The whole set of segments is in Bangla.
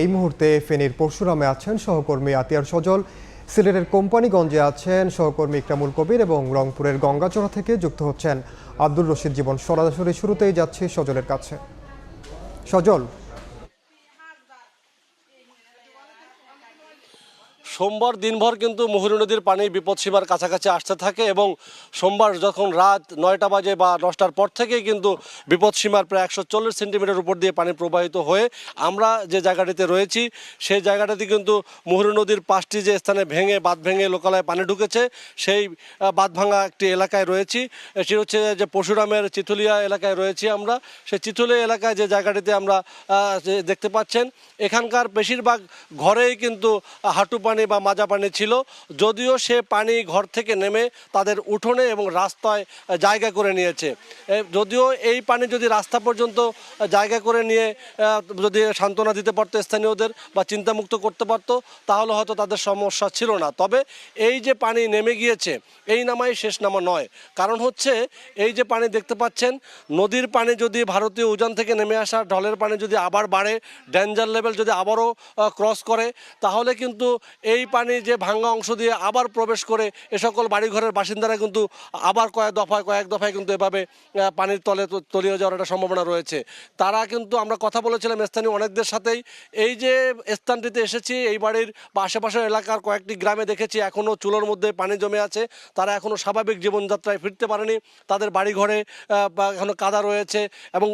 এই মুহূর্তে ফেনীর পরশুরামে আছেন সহকর্মী আতিয়ার সজল, সিলেটের কোম্পানিগঞ্জে আছেন সহকর্মী ইকরামুল কবির এবং রংপুরের গঙ্গাচড়া থেকে যুক্ত হচ্ছেন আব্দুর রশিদ জীবন। সরাসরি শুরুতেই যাচ্ছি সজলের কাছে। সজল, সোমবার দিনভর কিন্তু মুহুরী নদীর পানি বিপদসীমার কাছাকাছি আসতে থাকে এবং সোমবার যখন রাত 9টা বাজে বা 10টার পর থেকেই কিন্তু বিপদসীমার প্রায় 140 সেন্টিমিটার উপর দিয়ে পানি প্রবাহিত হয়ে আমরা যে জায়গাটিতে রয়েছি সেই জায়গাটাতে কিন্তু মুহুরী নদীর 5টি যে স্থানে বাঁধ ভেঙে লোকালয়ে পানি ঢুকেছে সেই বাঁধ ভাঙা একটি এলাকায় রয়েছি। সেটি হচ্ছে যে পরশুরামের চিথুলিয়া এলাকায় রয়েছি আমরা। সেই চিথুলিয়া এলাকায় যে জায়গাটিতে আমরা দেখতে পাচ্ছেন এখানকার বেশিরভাগ ঘরেই কিন্তু হাঁটু পানি বা মাজা পানি ছিল, যদিও সে পানি ঘর থেকে নেমে তাদের উঠোনে এবং রাস্তায় জায়গা করে নিয়েছে। যদিও এই পানি যদি রাস্তা পর্যন্ত জায়গা করে নিয়ে যদি সান্ত্বনা দিতে পারতো স্থানীয়দের বা চিন্তামুক্ত করতে পারতো তাহলে হয়তো তাদের সমস্যা ছিল না। তবে এই যে পানি নেমে গিয়েছে এই নামাই শেষ নামা নয়, কারণ হচ্ছে এই যে পানি দেখতে পাচ্ছেন নদীর পানি যদি ভারতীয় উজান থেকে নেমে আসা ঢলের পানি যদি আবার বাড়ে, ডেঞ্জার লেভেল যদি আবারও ক্রস করে, তাহলে কিন্তু এই পানি যে ভাঙ্গা অংশ দিয়ে আবার প্রবেশ করে এ সকল বাড়িঘরের বাসিন্দারা কিন্তু আবার কয়েক দফায় কিন্তু এভাবে পানির তলিয়ে যাওয়ার একটা সম্ভাবনা রয়েছে। তারা কিন্তু আমরা কথা বলেছিলাম স্থানীয় অনেকদের সাথেই, এই যে স্থানটিতে এসেছি এই বাড়ির বা আশেপাশের এলাকার কয়েকটি গ্রামে দেখেছি এখনও চুলোর মধ্যে পানি জমে আছে, তারা এখনও স্বাভাবিক জীবনযাত্রায় ফিরতে পারেনি, তাদের বাড়িঘরে এখনও কাদা রয়েছে এবং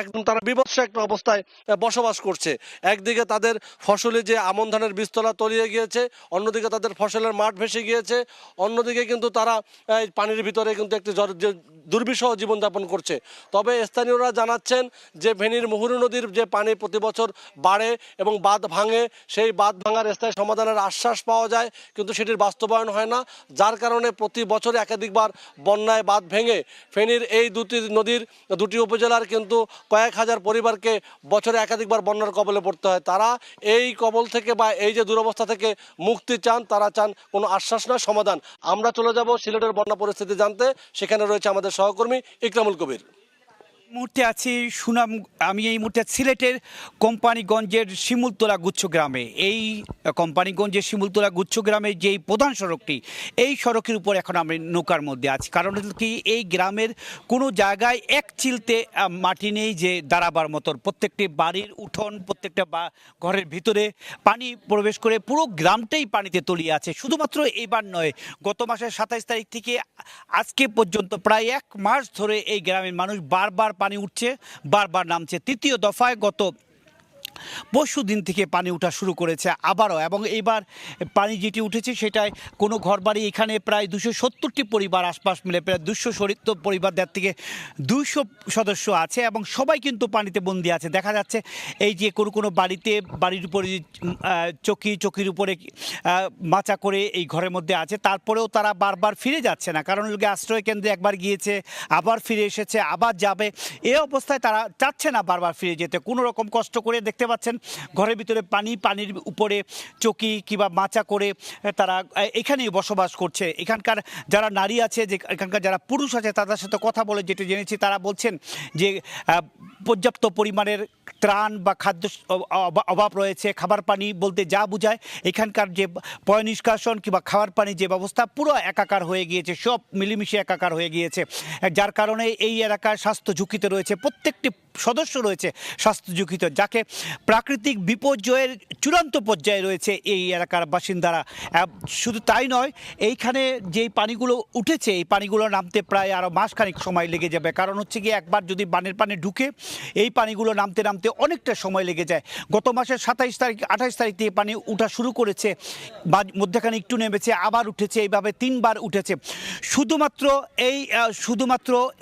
একদম তারা বিভৎস একটা অবস্থায় বসবাস করছে। একদিকে তাদের ফসলে যে আমন ধানের বীজতলা তলিয়ে গিয়েছে, অন্যদিকে তাদের ফসলের মাঠ ভেসে গিয়েছে, অন্যদিকে কিন্তু তারা পানির ভিতরে কিন্তু একটি দুর্বিষহ জীবনযাপন করছে। তবে স্থানীয়রা জানাচ্ছেন যে ফেনীর মুহুরী নদীর যে পানি প্রতি বছর বাড়ে এবং বাঁধ ভাঙে, সেই বাঁধ ভাঙার স্থায়ী সমাধানের আশ্বাস পাওয়া যায় কিন্তু সেটির বাস্তবায়ন হয় না, যার কারণে প্রতি বছরে একাধিকবার বন্যায় বাঁধ ভেঙে ফেনীর এই দুটি উপজেলার কিন্তু কয়েক হাজার পরিবারকে বছরে একাধিকবার বন্যার কবলে পড়তে হয়। তারা এই কবল থেকে বা এই যে দুরবস্থা থেকে মুক্তি চান, তারা চান কোনো আশ্বাস নয় সমাধান। আমরা চলে যাব সিলেটের বন্যা পরিস্থিতি জানতে, সেখানে রয়েছে আমাদের সহকর্মী ইকরামুল কবির। মুহূর্তে আছি আমি এই মুহূর্তে সিলেটের কোম্পানিগঞ্জের শিমুলতলা গুচ্ছ গ্রামে। এই কোম্পানিগঞ্জের শিমুলতলা গুচ্ছ গ্রামের যেই প্রধান সড়কটি, এই সড়কের উপর এখন আমি নৌকার মধ্যে আছি। কারণ হচ্ছে কি, এই গ্রামের কোনো জায়গায় এক চিলতে মাটি নেই যে দাঁড়াবার মতন। প্রত্যেকটি বাড়ির উঠোন, প্রত্যেকটা ঘরের ভিতরে পানি প্রবেশ করে পুরো গ্রামটাই পানিতে তলিয়ে আছে। শুধুমাত্র এবার নয়, গত মাসের 27 তারিখ থেকে আজকে পর্যন্ত প্রায় 1 মাস ধরে এই গ্রামের মানুষ বারবার পানি উঠছে, বারবার নামছে। তৃতীয় দফায় গত পরশু দিন থেকে পানি ওঠা শুরু করেছে আবারও, এবং এইবার পানি যেটি উঠেছে সেটায় কোনো ঘরবাড়ি, এখানে প্রায় 270টি পরিবার, আশপাশ মিলে প্রায় 200 পরিবার, 1.5 থেকে 200 সদস্য আছে এবং সবাই কিন্তু পানিতে বন্দি আছে। দেখা যাচ্ছে এই যে কোনো বাড়ির উপরে চকির উপরে মাচা করে এই ঘরের মধ্যে আছে, তারপরেও তারা বারবার ফিরে যাচ্ছে না, কারণ আশ্রয় কেন্দ্রে একবার গিয়েছে, আবার ফিরে এসেছে, আবার যাবে। এই অবস্থায় তারা চাচ্ছে না বারবার ফিরে যেতে। কোনো রকম কষ্ট করে দেখতে পাচ্ছেন ঘরের ভিতরে পানির উপরে চকি কিংবা মাচা করে তারা এখানেই বসবাস করছে। এখানকার যারা নারী আছে, যে এখানকার যারা পুরুষ আছে, তাদের সাথে কথা বলে যেটা জেনেছি, তারা বলছেন যে পর্যাপ্ত পরিমাণের ত্রাণ বা খাদ্য অভাব রয়েছে। খাবার পানি বলতে যা বোঝায়, এখানকার যে পয় নিষ্কাশন কিংবা খাবার পানি যে ব্যবস্থা পুরো একাকার হয়ে গিয়েছে, সব মিলেমিশে একাকার হয়ে গিয়েছে, যার কারণে এই এলাকার স্বাস্থ্য ঝুঁকিতে রয়েছে। প্রত্যেকটি সদস্য রয়েছে স্বাস্থ্য ঝুঁকিতে, যাকে প্রাকৃতিক বিপর্যয়ের চূড়ান্ত পর্যায়ে রয়েছে এই এলাকার বাসিন্দারা। শুধু তাই নয়, এইখানে যেই পানিগুলো উঠেছে, এই পানিগুলো নামতে প্রায় আরও মাসখানেক সময় লেগে যাবে। কারণ হচ্ছে কি, একবার যদি বানের পানি ঢুকে এই পানিগুলো নামতে অনেকটা সময় লেগে যায়। গত মাসের 28 তারিখ থেকে পানি উঠা শুরু করেছে, মধ্যখানে একটু নেমেছে, আবার উঠেছে, এইভাবে 3বার উঠেছে। শুধুমাত্র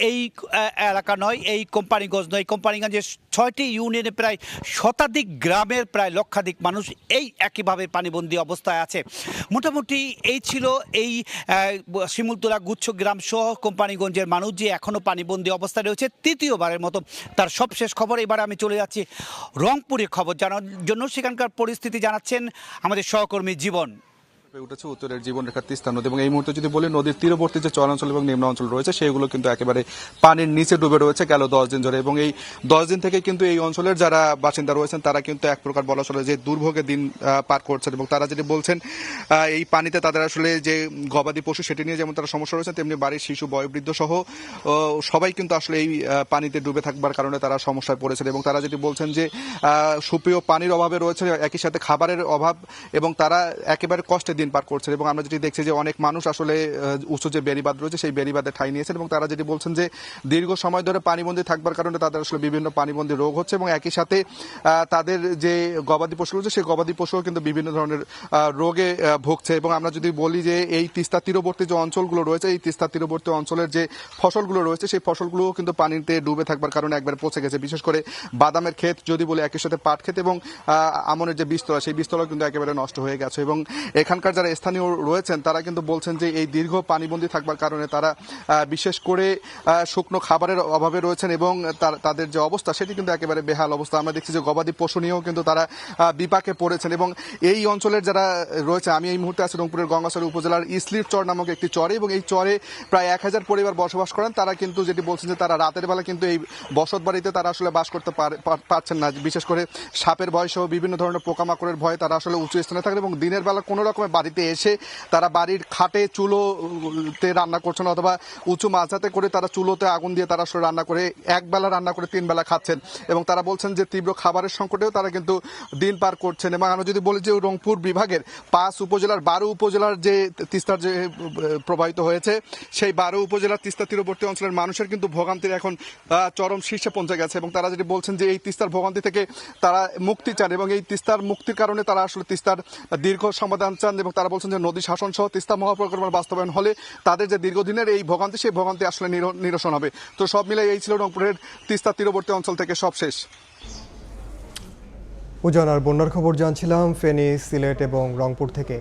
এই এলাকা নয়, এই কোম্পানিগঞ্জ নয়, কোম্পানিগঞ্জের 6টি ইউনিয়নে প্রায় শতাধিক গ্রামের প্রায় লক্ষাধিক মানুষ এই একইভাবে পানিবন্দী অবস্থায় আছে। মোটামুটি এই ছিল এই শিমুলতলা গুচ্ছ গ্রাম সহ কোম্পানিগঞ্জের মানুষ যে এখনও পানিবন্দী অবস্থায় রয়েছে। তৃতীয়বারের মতো তার সবশেষ খবর। এবার আমি চলে যাচ্ছি রংপুরে খবর জানার জন্য, সেখানকার পরিস্থিতি জানাচ্ছেন আমাদের সহকর্মী জীবন। কেঁপে উঠেছে উত্তরের জীবনরেখার তিস্তা নদী এবং এই মুহূর্তে যদি বলি নদীর তীরবর্তী যে চরাঞ্চল এবং নিম্ন অঞ্চল রয়েছে সেগুলো কিন্তু একেবারে পানির নিচে ডুবে রয়েছে গেল 10 দিন ধরে এবং এই 10 দিন থেকে কিন্তু এই অঞ্চলের যারা বাসিন্দা রয়েছেন তারা কিন্তু এক প্রকার বলা চলে যে দুর্ভোগের দিন পার করছেন এবং তারা যেটি বলছেন এই পানিতে তাদের আসলে যে গবাদি পশু সেটি নিয়ে যেমন তারা সমস্যা রয়েছে তেমনি বাড়ির শিশু বয়োবৃদ্ধ সহ সবাই কিন্তু আসলে এই পানিতে ডুবে থাকবার কারণে তারা সমস্যায় পড়েছেন এবং তারা যেটি বলছেন যে সুপেয় পানির অভাবে রয়েছে একই সাথে খাবারের অভাব এবং তারা একেবারে কষ্টে দিন পার করছেন এবং আমরা যেটি দেখছি যে অনেক মানুষ আসলে উঁচু যে বেড়িবাঁধ রয়েছে সেই বেড়িবাঁধে ঠাঁই নিয়েছেন এবং তারা যেটি বলছেন যে দীর্ঘ সময় ধরে পানিবন্দী থাকবার কারণে তাদের আসলে বিভিন্ন পানিবন্দী রোগ হচ্ছে এবং একই সাথে তাদের যে গবাদি পশু রয়েছে সেই গবাদি পশুও কিন্তু বিভিন্ন ধরনের রোগে ভুগছে এবং আমরা যদি বলি যে এই তিস্তা তীরবর্তী যে অঞ্চলগুলো রয়েছে এই তিস্তা তীরবর্তী অঞ্চলের যে ফসলগুলো রয়েছে সেই ফসলগুলোও কিন্তু পানিতে ডুবে থাকবার কারণে একবার পচে গেছে বিশেষ করে বাদামের ক্ষেত যদি বলি একই সাথে পাট ক্ষেত এবং আমনের যে বীজতলা সেই বীজতলা কিন্তু একেবারে নষ্ট হয়ে গেছে এবং এখানকার যারা স্থানীয় রয়েছেন তারা কিন্তু বলছেন যে এই দীর্ঘ পানিবন্দী থাকবার কারণে তারা বিশেষ করে শুকনো খাবারের অভাবে রয়েছেন এবং তাদের যে অবস্থা সেটি কিন্তু একেবারে বেহাল অবস্থা আমরা দেখছি যে গবাদি পশু নিয়েও কিন্তু তারা বিপাকে পড়েছেন এবং এই অঞ্চলের যারা রয়েছে আমি এই মুহূর্তে আছি রংপুরের গঙ্গাচড় উপজেলার ইসলির চর নামক একটি চরে এবং এই চরে প্রায় 1000 পরিবার বসবাস করেন তারা কিন্তু যেটি বলছেন যে তারা রাতের বেলা কিন্তু এই বসত বাড়িতে তারা আসলে বাস করতে পারছেন না বিশেষ করে সাপের ভয় সহ বিভিন্ন ধরনের পোকামাকড়ের ভয়ে তারা আসলে উঁচু স্থানে থাকেন এবং দিনের বেলা কোনো রকমের বাড়িতে এসে তারা বাড়ির খাটে চুলোতে রান্না করছেন অথবা উঁচু মাঝাতে করে তারা চুলোতে আগুন দিয়ে তারা আসলে রান্না করে একবেলা রান্না করে 3 বেলা খাচ্ছেন এবং তারা বলছেন যে তীব্র খাবারের সংকটেও তারা কিন্তু দিন পার করছেন এবং আমরা যদি বলি যে রংপুর বিভাগের 5 উপজেলার 12 উপজেলার যে তিস্তার যে প্রবাহিত হয়েছে সেই 12 উপজেলার তিস্তা তীরবর্তী অঞ্চলের মানুষের কিন্তু ভোগান্তির এখন চরম শীর্ষে পৌঁছে গেছে এবং তারা যেটি বলছেন যে এই তিস্তার ভোগান্তি থেকে তারা মুক্তি চান এবং এই তিস্তার মুক্তির কারণে তারা আসলে তিস্তার দীর্ঘ সমাধান চান এবং তারা বলছেন যে নদী শাসন সহ তিস্তা মহাপ্রকল্পের বাস্তবায়ন হলে তাদের যে দীর্ঘদিনের এই ভোগান্তি সেই ভোগান্তি আসলে নিরসন হবে তো সব মিলে এই ছিল রংপুরের তিস্তা তীরবর্তী অঞ্চল থেকে সব শেষ উজান আর বন্যার খবর জানছিলাম ফেনী সিলেট এবং রংপুর থেকে।